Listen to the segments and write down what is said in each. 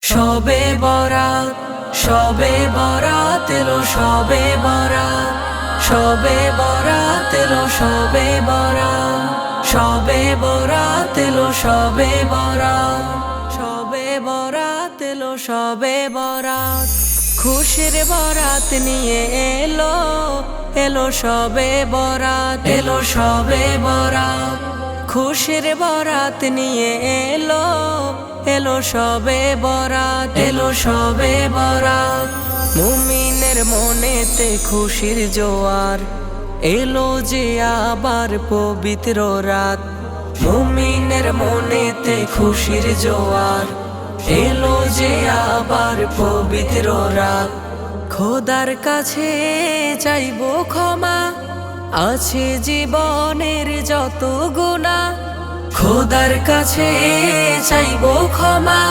শবে বরাত, শবে বরাত এলো, শবে বরাত, শবে বরাত এলো, শবে বরাত, শবে বরাত এলো, শবে বরাত, শবে বরাত এলো, শবে বরাত। খুশির বরাত নিয়ে এলো, এলো শবে বরাত, এলো শবে বরাত। খুশির বরাত নিয়ে এলো, এলো শবে বরাত, এলো শবে বরাত। মুমিনের মনেতে খুশির জোয়ার, এলো যে আবার পবিত্র রাত। মুমিনের মনেতে খুশির জোয়ার, এলো যে আবার পবিত্র রাত। খোদার কাছে চাইবো ক্ষমা, আছে জীবনের যত গুনাহ। খোদার কাছে চাইবো ক্ষমা,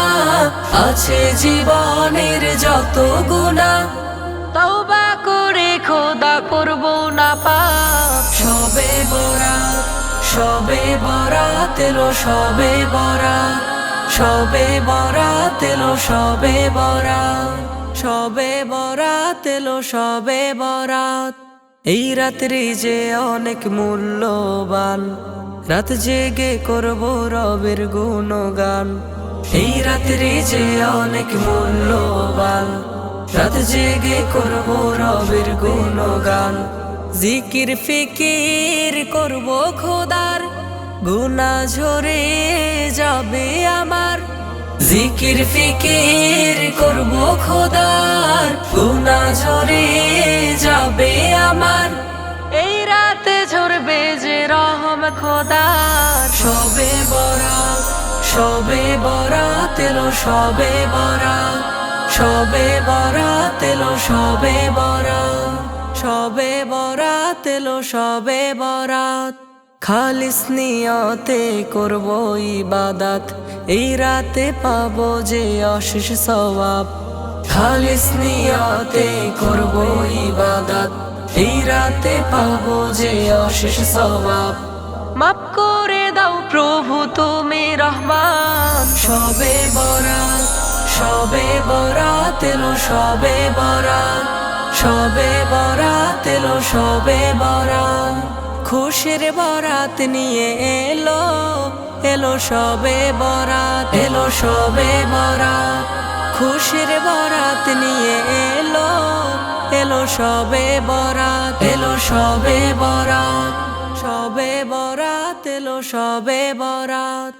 আছে জীবনের যত গুনাহ। তওবা করে খোদা করব না পাপ। শবে বরাত, শবে বরাত এলো, শবে বরাত, শবে বরাত এলো, শবে বরাত, শবে বরাত এলো, শবে বরাত। এই রাত্রি যে অনেক মূল্যবান, রাত জেগে করব রবের গুণগান। এই রাত্রি যে অনেক মূল্যবান, রাত জেগে করব রবের গুণগান। জিকির ফিকির করব খোদার, গুনাহ ঝরে যাবে আমার। জিকির ফিকির করব খোদার, গুনাহ ঝরে যাবে আমার। এই রাতে ঝরবে যে রহম খোদার। শবে বরাত, শবে বরাত এলো, শবে বরাত, শবে বরাত এলো, শবে বরাত, শবে বরাত এলো, শবে বরাত। খালিস নিয়তে করব ইবাদত, এই রাতে পাবো যে অশেষ সওয়াব। খালিস নিয়তে করব ইবাদত, এই রাতে পাবো যে অশেষ সওয়াব। মাফ করে দাও প্রভু তুমি রহমান। শবে বরাত, শবে বরাত এলো, শবে বরাত, শবে বরাত এলো, শবে বরাত। খুশির বরাত নিয়ে এলো, এলো শবে বরাত, এলো শবে বরাত। খুশির বরাত নিয়ে এলো, এলো শবে বরাত, এলো শবে বরাত, শবে বরাত এলো, শবে বরাত।